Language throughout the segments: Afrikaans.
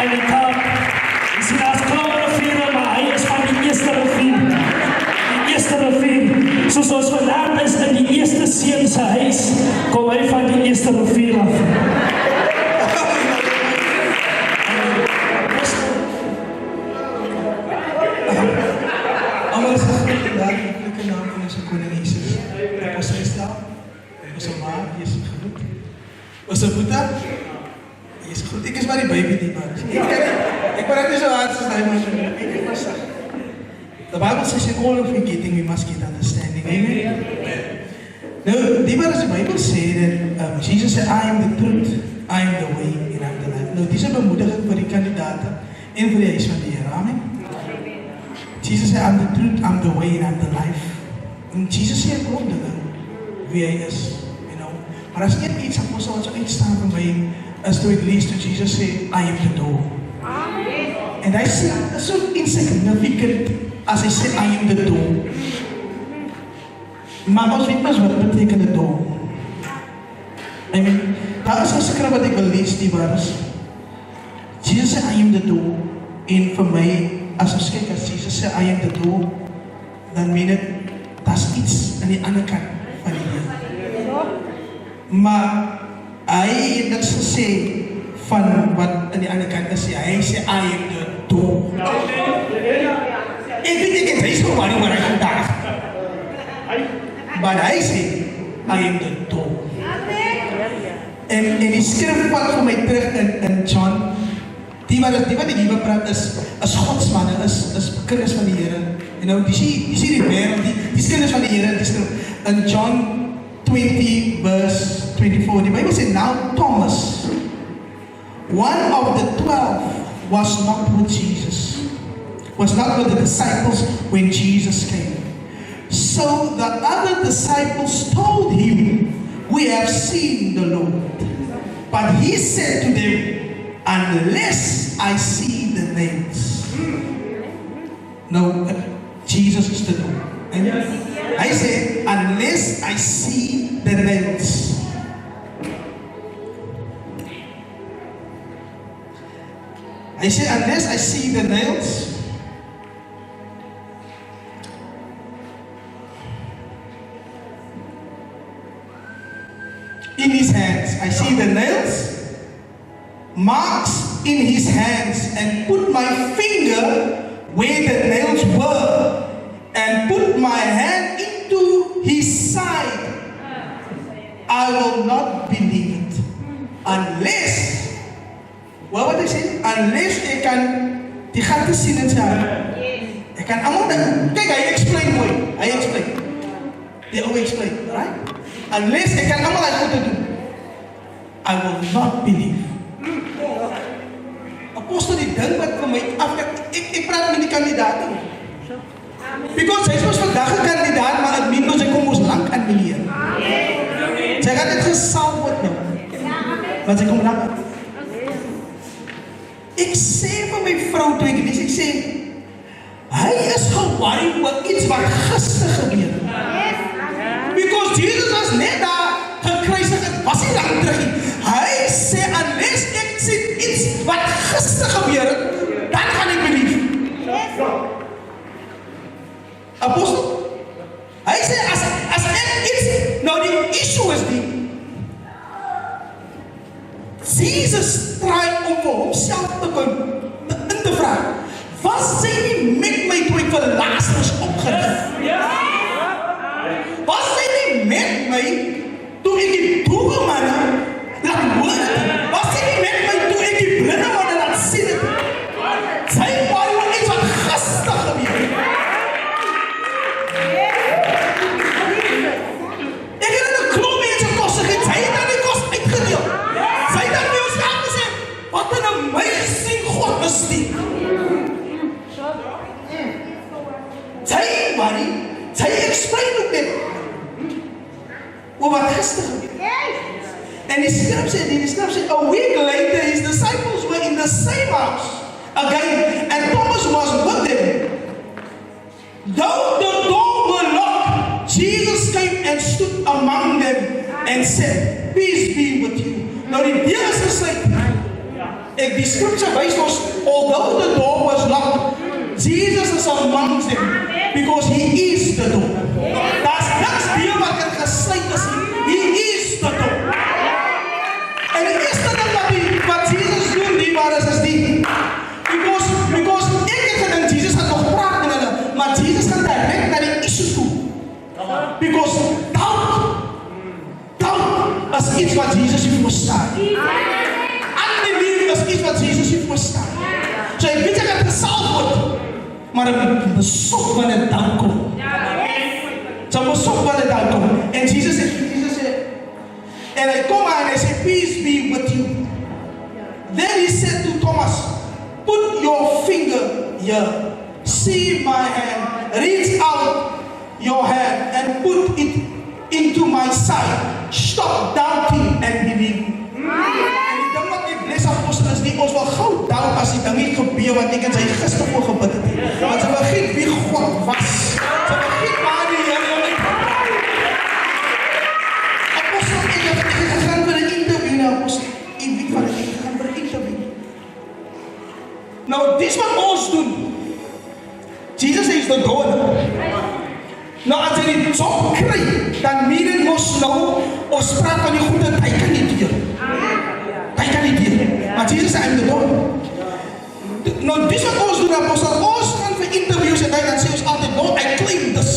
En die kaart, jy sien daar's klomp riviere, maar hy is van die eerste rivier. Die eerste rivier. Soos ons vandaag is in die eerste seun se huis, kom hy van die eerste rivier af. Allemaal is gegroet in daar die klikke naam van onze koning Jesus. Ons sy staan, ons ma, jy is gegroet. Ons boete, jy is goed. Ek is maar die baby die man. Ek praat nie so hard soos die man. Ek is maar sag. The Bible says in all of we getting, we must get understanding. Amen? Nou, die wat as die Bible sê, dat Jesus sê, I am the truth, I am the way, and I am the life. Nou, die is een bemoediging vir die kandidaten en vir die huis van die Heer. Amen? Jesus sê, I'm the truth, I'm the way, and I'm the life. En Jesus sê, kom dit wie hy is. You know? Maar as een iets apostel wat so uitstaan van my, is toe het lees toe Jesus sê, I am the door. Amen. En hy sê, dit is so insignificant as hy sê, I am the door. Maar ons weet mys wat beteken die door. I mean, daar is een skrif wat ek wil lees, die was, Jesus sê, I am the door. En vir my, as ons kyk, as Jesus sê, I am the door, dan meen het, dat is iets aan die ander kant van die Heer. Maar, hy het niks gesê van wat aan die ander kant is. Hy sê, I am the door. Ek weet ek het hy so maar hy vandaag. Maar hy sê, I am the door. En die skrif vat vir my terug in John. Die wat die hier bepraat is godsmanne, is kinders van die Here. En nou, die sê die wereld, die kinders van die Here, die skrif, in John 20 verse 24, die Bible sê, now Thomas, one of the 12, was not with Jesus, was not with the disciples when Jesus came. So the other disciples told him, we have seen the Lord. But he said to them, unless I see the nails. No, Jesus is the door. And I say, unless I see the nails. I say, unless I see the nails. In his hands, I see the nails, marks in his hands, and put my finger where the nails were, and put my hand into his side, I will not believe it. Unless, what would I say? Unless I can, die gaat te zien in zijn hart. I can, kijk, hij explain mooi. Hij explain. They always explain, right? Unless I can allemaal uit moeten doen, I will not believe. Apostel, die ding wat vir my ek praat met die kandidaten. Because hy was vandag een kandidaat, maar het mean hy kom ons lang aan meneer. Sy gaan dit gesalm word nou. Want sy kom lang aan. Ek sê vir my vrou toe ek lees, ek sê, hy is geworry oor iets wat gister gebeur. Because Jesus was net daar gekruisig, het was nie lang terug nie. Hy sê, unless ek sien iets wat gister gebeur het, dan gaan ek belief. Apostel, hy sê, as ek iets, nou die issue is die, Jesus try om vir homself in te vraag, was sy nie met my toe ek vir Lazarus opgerig? Was sy nie met my toe ek die doewe manne laat hoor het? Was sy nie met my toe ek die blinde manne laat sien het? Sy waren maar iets wat gister gebeur. Ek het in 'n klomp mense kos gegee, sy het aan die kos uitgedeel. Sy het aan my ons gesê, wat 'n amazing God is die. Sy explain ook dit. Oor wat gister gebeur. En die skrif sê, a week later his disciples were in the same house again, and Thomas was with them. Though the door were locked, Jesus came and stood among them and said, peace be with you. Nou die deur is gesluit. Die scripture wys ons, although the door was locked, Jesus is amongst them because he is the door. Daar's niks meer wat kan gesluit is nie. He is the door. En die eerste ding wat Jesus doen, die waar is die. Because ek het gedink Jesus gaan nog praat met hulle, maar Jesus gaan direct na die issue toe. Because doubt is iets wat Jesus nie verstaan. Unbelief is iets wat Jesus nie verstaan. So ek weet ek het gesalf word, maar ek moet besoek wanneer doubt kom. So besoek wanneer doubt kom. En Jesus sê, en hy kom aan en hy sê, peace be with you. Then he said to Thomas, put your finger here. See my hand. Reach out your hand and put it into my side. Stop doubting and believe. En die ding wat die bless apostel is nie, ons wil gauw doubt as die ding nie gebeur wat ek en sy gister voor gebid het. Want sy vergeet wie God was. Sy vergeet waar die Heer jou nie. Apostel, ek het gegaan vir een interview nou, apostel. Ek weet van ek het gegaan vir een interview. Nou, dis wat ons doen. Jesus is the door. Nou, as jy die job kry, dan mening ons nou, ons praat van die goede, hy kan nie deur. Hy kan nie deur. Maar Jesus sê, I'm the door. Nou, dis wat ons doen, apostel. Ons gaan vir interviews en hy dan sê ons altyd, Lord, I claim this.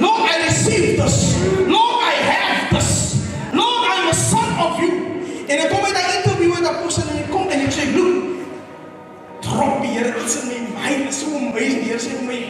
Lord, I receive this. Lord, I have this. Lord, I'm a son of you. En ek kom met die interview met apostel en ek kom en ek sê, look, drop die Heer iets in my mind, is so amazing, die Heer sê vir my,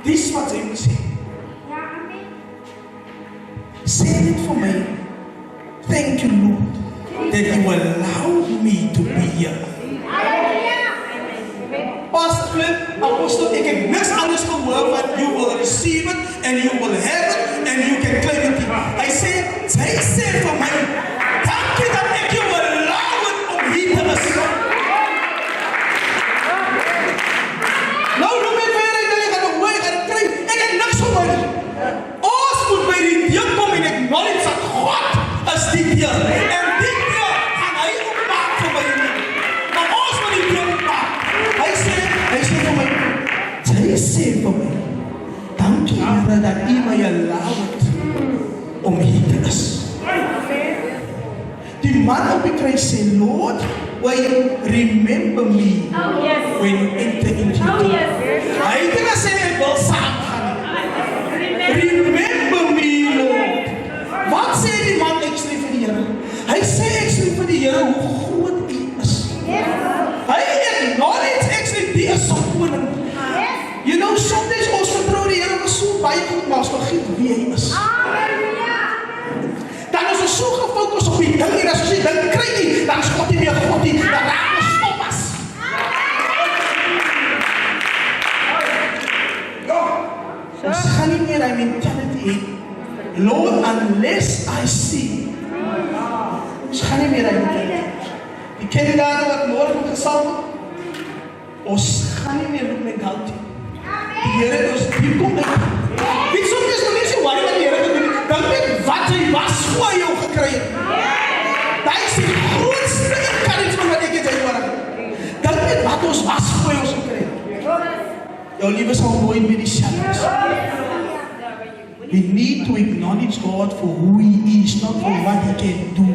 dis wat sy moet sê. Say it for me. Thank you, Lord, that you allowed me to be here. Pastor Flip, apostel, ek het niks anders gehoor, but you will receive it, and you will have it, and you can claim it. Hy sê, sy sê vir my, dankie dat ek jou allow het om hier te is. Nou, noem ek weer, ek gaan nog hoor, ek gaan kry, ek het niks om my. Ons moet by die deel kom en acknowledge dat God is die deel. En die deel gaan hy opmaak vir my. Maar ons moet die deel opmaak. Hy sê vir my, sy sê vir my, dankie Here dat u my allow het om hier te is. Die man op die kruis sê, Lord, will you remember me when you enter into the kingdom? Hy het nie gesê, ek wil saam gaan. Remember me, Lord. Wat sê die man actually vir die Here? Hy sê actually vir die Here hoe groot u is. Hy acknowledge actually die is so koning. You know, sometimes ons vertrou die Here was so baie goed, maar ons vergeet wie hy is. Dan is ons so gefokus op die ding en as ons die ding kry nie, dan is God nie meer God nie, dan raak ons stop as. Ons gaan nie meer die mentality heen. Lord, unless I see. Ons gaan nie meer die mentality. Die kandidaten wat morgen gesal word, ons gaan nie meer loop mentality. Die Here ons diep kom uit. Wie soms is nog nie so worry wat die Here gedoen het. Dan weet wat hy was voor jou gekry het. Dat is die grootste encouragement wat ek het uit hoor. Dan weet wat ons was voor ons gekry het. Jou liewe sal nooit meer die selfs. We need to acknowledge God for who He is, not for what He can do.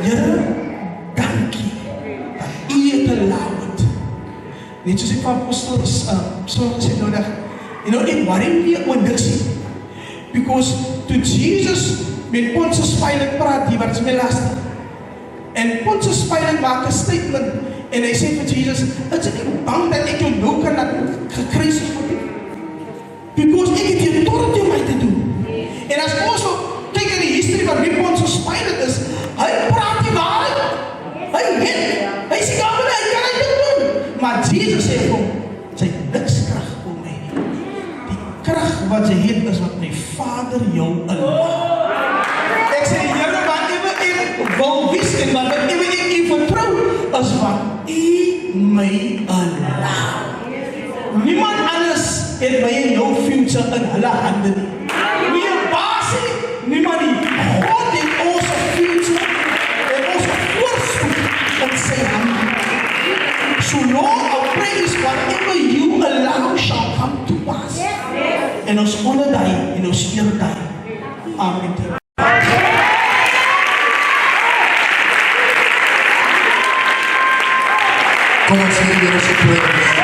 Here, dankie dat U het allow het. Net soos ek van apostels so gesê nodig, ek worry nie oor niks nie. Because to Jesus, met Pontius Pilate praat die wat is my lastig. En Pontius Pilate maak 'n statement, en hy sê vir Jesus, is jy nie bang dat ek jou nou kan gekruisig word? Because ek het jou authority om my te doen. En as ons kyk in die history van wie Pontius Pilate is, hy praat die waarheid. Hy sê gaan hy kan dit doen. Maar Jesus sê vir hom, sy niks krag om my nie. Die krag wat sy het is wat my Vader jou allow. Ek sê, Here, wat ek wil wees en wat ek u vertrou, is wat u my allow. Niemand anders het my in jou future in hulle hande nie. Nie een baas nie, niemand nie. God het ons future en ons voorspoed in en ons onder daai en ons eer daai. Amen. Kom ons sê die Here se tweede.